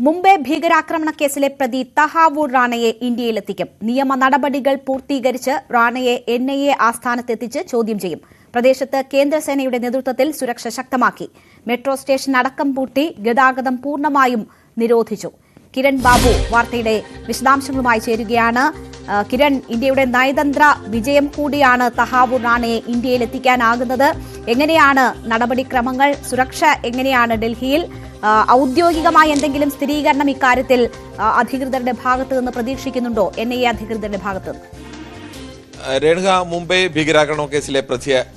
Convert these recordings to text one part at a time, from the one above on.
മുംബൈ ഭീകരാക്രമണ കേസിലെ പ്രതി തഹാവൂർ റാണയെ ഇന്ത്യയിലെത്തിക്കും. നിയമ നടപടികൾ പൂർത്തീകരിച്ച് റാണയെ NIA ആസ്ഥാനത്തെത്തിച്ച് ചോദ്യം ചെയ്യും. പ്രദേശത്ത് കേന്ദ്രസേനയുടെ നേതൃത്വത്തിൽ സുരക്ഷ ശക്തമാക്കി. മെട്രോ സ്റ്റേഷൻ അടക്കം പൂട്ടി ഗതാഗതം പൂർണ്ണമായും നിരോധിച്ചു. കിരൺ ബാബു വാർത്തയുടെ വിശദാംശങ്ങളുമായി ചേരുകയാണ്. കിരൺ, ഇന്ത്യയുടെ നയതന്ത്ര വിജയം കൂടിയാണ് തഹാവൂർ റാണയെ ഇന്ത്യയിലെത്തിക്കാനാകുന്നത്. എങ്ങനെയാണ് നടപടിക്രമങ്ങൾ, സുരക്ഷ എങ്ങനെയാണ് ഡൽഹിയിൽ? ഔദ്യോഗികമായ എന്തെങ്കിലും സ്ഥിരീകരണം ഇക്കാര്യത്തിൽ അധികൃതരുടെ ഭാഗത്ത് നിന്ന് പ്രതീക്ഷിക്കുന്നുണ്ടോ? NIA അധികൃതരുടെ ഭാഗത്ത് നിന്ന്? രേണുക, മുംബൈ ഭീകരാക്രമണ കേസിലെ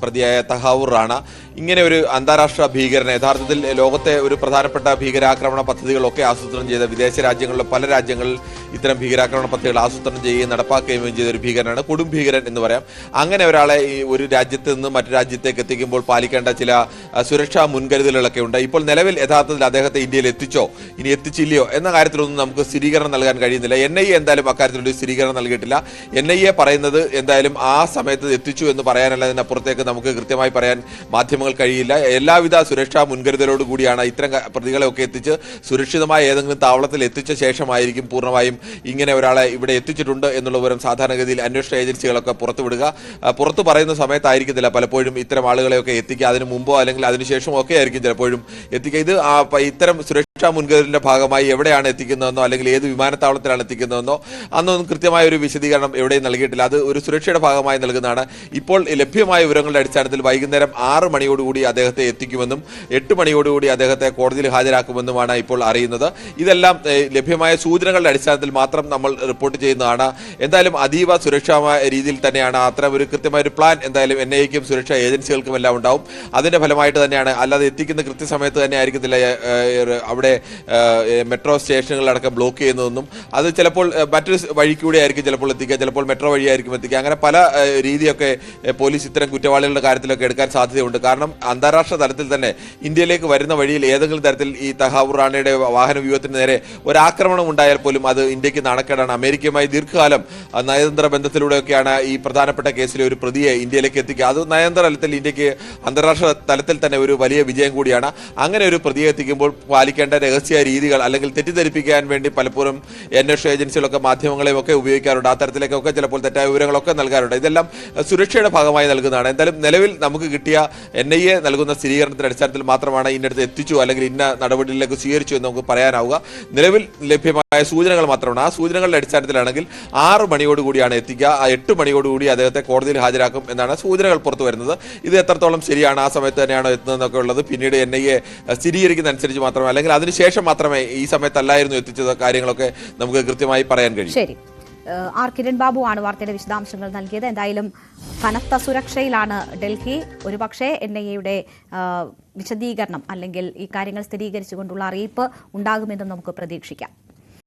പ്രതിയായ തഹാവൂർ റാണ ഇങ്ങനെ ഒരു അന്താരാഷ്ട്ര ഭീകരനെ, യഥാർത്ഥത്തിൽ ലോകത്തെ ഒരു പ്രധാനപ്പെട്ട ഭീകരാക്രമണ പദ്ധതികളൊക്കെ ആസൂത്രണം ചെയ്ത, വിദേശ രാജ്യങ്ങളിലെ പല രാജ്യങ്ങളിൽ ഇത്തരം ഭീകരാക്രമണ പദ്ധതികൾ ആസൂത്രണം ചെയ്യുകയും നടപ്പാക്കുകയും ചെയ്ത ഒരു ഭീകരനാണ്. കൊടും ഭീകരൻ എന്ന് പറയാം. അങ്ങനെ ഒരാളെ ഒരു രാജ്യത്ത് നിന്ന് മറ്റു രാജ്യത്തേക്ക് എത്തിക്കുമ്പോൾ പാലിക്കേണ്ട ചില സുരക്ഷാ മുൻകരുതലുകളൊക്കെ ഉണ്ട്. ഇപ്പോൾ നിലവിൽ യഥാർത്ഥത്തിൽ അദ്ദേഹത്തെ ഇന്ത്യയിൽ എത്തിച്ചോ ഇനി എത്തിച്ചില്ലയോ എന്ന കാര്യത്തിലൊന്നും നമുക്ക് സ്ഥിരീകരണം നൽകാൻ കഴിയുന്നില്ല. NIA എന്തായാലും അക്കാര്യത്തിലൊരു സ്ഥിരീകരണം നൽകിയിട്ടില്ല. NIA പറയുന്നത് എന്തായാലും ആ സമയത്ത് എത്തിച്ചു എന്ന് പറയാനല്ലതിനപ്പുറത്തേക്ക് നമുക്ക് കൃത്യമായി പറയാൻ മാധ്യമങ്ങൾ കഴിയില്ല. എല്ലാവിധ സുരക്ഷാ മുൻകരുതലോട് കൂടിയാണ് ഇത്തരം പ്രതികളെയൊക്കെ എത്തിച്ച് സുരക്ഷിതമായ ഏതെങ്കിലും താവളത്തിൽ എത്തിച്ച ശേഷമായിരിക്കും പൂർണ്ണമായും ഇങ്ങനെ ഒരാളെ ഇവിടെ എത്തിച്ചിട്ടുണ്ട് എന്നുള്ള വിവരം സാധാരണഗതിയിൽ അന്വേഷണ ഏജൻസികളൊക്കെ പുറത്തുവിടുക. പുറത്തു പറയുന്ന സമയത്തായിരിക്കത്തില്ല പലപ്പോഴും ഇത്തരം ആളുകളെയൊക്കെ എത്തിക്കുക. അതിന് മുമ്പോ അല്ലെങ്കിൽ അതിനുശേഷമോ ഒക്കെ ആയിരിക്കും ചിലപ്പോഴും എത്തിക്കുക. ഇത് ഇത്തരം സുരക്ഷാ മുൻകരുതലിന്റെ ഭാഗമായി എവിടെയാണ് എത്തിക്കുന്നതെന്നോ അല്ലെങ്കിൽ ഏത് വിമാനത്താവളത്തിലാണ് എത്തിക്കുന്നതെന്നോ അന്നൊന്നും കൃത്യമായ ഒരു വിശദീകരണം എവിടെയും നൽകിയിട്ടില്ല. അത് ഒരു സുരക്ഷയുടെ ഭാഗമായി നൽകുന്നതാണ്. ഇപ്പോൾ ലഭ്യമായ വിവരങ്ങളുടെ അടിസ്ഥാനത്തിൽ വൈകുന്നേരം 6 മണിയോടുകൂടി അദ്ദേഹത്തെ എത്തിക്കുമെന്നും 8 മണിയോടുകൂടി അദ്ദേഹത്തെ കോടതിയിൽ ഹാജരാക്കുമെന്നുമാണ് ഇപ്പോൾ അറിയുന്നത്. ഇതെല്ലാം ലഭ്യമായ സൂചനകളുടെ അടിസ്ഥാനത്തിൽ മാത്രം നമ്മൾ റിപ്പോർട്ട് ചെയ്യുന്നതാണ്. എന്തായാലും അതീവ സുരക്ഷാമായ രീതിയിൽ തന്നെയാണ് അത്തരം ഒരു കൃത്യമായ ഒരു പ്ലാൻ എന്തായാലും NIAക്കും സുരക്ഷാ ഏജൻസികൾക്കും എല്ലാം ഉണ്ടാവും. അതിന്റെ ഫലമായിട്ട് തന്നെയാണ്, അല്ലാതെ എത്തിക്കുന്ന കൃത്യസമയത്ത് തന്നെ ആയിരിക്കത്തില്ല അവിടെ മെട്രോ സ്റ്റേഷനുകളടക്കം ബ്ലോക്ക് ചെയ്യുന്നതെന്നും. അത് ചിലപ്പോൾ മറ്റൊരു വഴിക്കൂടെ ആയിരിക്കും ചിലപ്പോൾ എത്തിക്കുക, ചിലപ്പോൾ മെട്രോ വഴിയായിരിക്കും എത്തിക്കുക. അങ്ങനെ പല രീതിയൊക്കെ പോലീസ് ഇത്തരം കുറ്റവാളികളുടെ കാര്യത്തിലൊക്കെ എടുക്കാൻ സാധ്യതയുണ്ട്. കാരണം അന്താരാഷ്ട്ര തലത്തിൽ തന്നെ ഇന്ത്യയിലേക്ക് വരുന്ന വഴിയിൽ ഏതെങ്കിലും തരത്തിൽ ഈ തഹാവൂർ റാണയുടെ വാഹന വ്യൂഹത്തിന് നേരെ ഒരാക്രമണം ഉണ്ടായാൽ പോലും അത് ഇന്ത്യക്ക് നാണക്കേടാണ്. അമേരിക്കയുമായി ദീർഘകാലം നയതന്ത്ര ബന്ധത്തിലൂടെയൊക്കെയാണ് ഈ പ്രധാനപ്പെട്ട കേസിലെ ഒരു പ്രതിയെ ഇന്ത്യയിലേക്ക് എത്തിക്കുക. അത് നയതന്ത്ര തലത്തിൽ ഇന്ത്യക്ക് അന്താരാഷ്ട്ര തലത്തിൽ തന്നെ ഒരു വലിയ വിജയം കൂടിയാണ്. അങ്ങനെ ഒരു പ്രതിയെ എത്തിക്കുമ്പോൾ പാലിക്കേണ്ട രഹസ്യ രീതികൾ അല്ലെങ്കിൽ തെറ്റിദ്ധരിപ്പിക്കാൻ വേണ്ടി പലപ്പോഴും അന്വേഷണ ഏജൻസികളൊക്കെ മാധ്യമങ്ങളെയും ഒക്കെ ഉപയോഗിക്കാറുണ്ട്. ആ തരത്തിലേക്കൊക്കെ ചിലപ്പോൾ തെറ്റായ വിവരങ്ങളൊക്കെ നൽകാറുണ്ട്. ഇതെല്ലാം സുരക്ഷയുടെ ഭാഗമായി നൽകുന്നതാണ്. എന്തായാലും നിലവിൽ നമുക്ക് കിട്ടിയ NIA നൽകുന്ന സ്ഥിരീകരണത്തിന്റെ അടിസ്ഥാനത്തിൽ മാത്രമാണ് ഇന്നടുത്ത് എത്തിച്ചു അല്ലെങ്കിൽ ഇന്ന നടപടികളിലേക്ക് സ്വീകരിച്ചു എന്ന് നമുക്ക് പറയാനാവുക. നിലവിൽ ലഭ്യമായ സൂചനകൾ മാത്രമാണ്. ആ സൂചനകളുടെ അടിസ്ഥാനത്തിലാണെങ്കിൽ 6 മണിയോടുകൂടിയാണ് എത്തിക്കുക. 8 മണിയോടുകൂടി അദ്ദേഹത്തെ കോടതിയിൽ ഹാജരാക്കും എന്നാണ് സൂചനകൾ പുറത്തു വരുന്നത്. ഇത് എത്രത്തോളം ശരിയാണ്, ആ സമയത്ത് തന്നെയാണോ എത്തുന്നതെന്നൊക്കെ ഉള്ളത് പിന്നീട് NIA സ്ഥിരീകരിക്കുന്ന അനുസരിച്ച് മാത്രമേ, അല്ലെങ്കിൽ അതിനുശേഷം മാത്രമേ ഈ സമയത്തല്ലായിരുന്നു എത്തിച്ചത് കാര്യങ്ങളൊക്കെ നമുക്ക് കൃത്യമായി പറയാൻ കഴിയും. ശരി, കിരൺ ബാബു ആണ് വാർത്തയുടെ വിശദാംശങ്ങൾ നൽകിയത്. എന്തായാലും കനത്ത സുരക്ഷയിലാണ് ഡൽഹി. ഒരുപക്ഷെ NIAയുടെ വിശദീകരണം അല്ലെങ്കിൽ ഈ കാര്യങ്ങൾ സ്ഥിരീകരിച്ചുകൊണ്ടുള്ള അറിയിപ്പ് ഉണ്ടാകുമെന്നും നമുക്ക് പ്രതീക്ഷിക്കാം.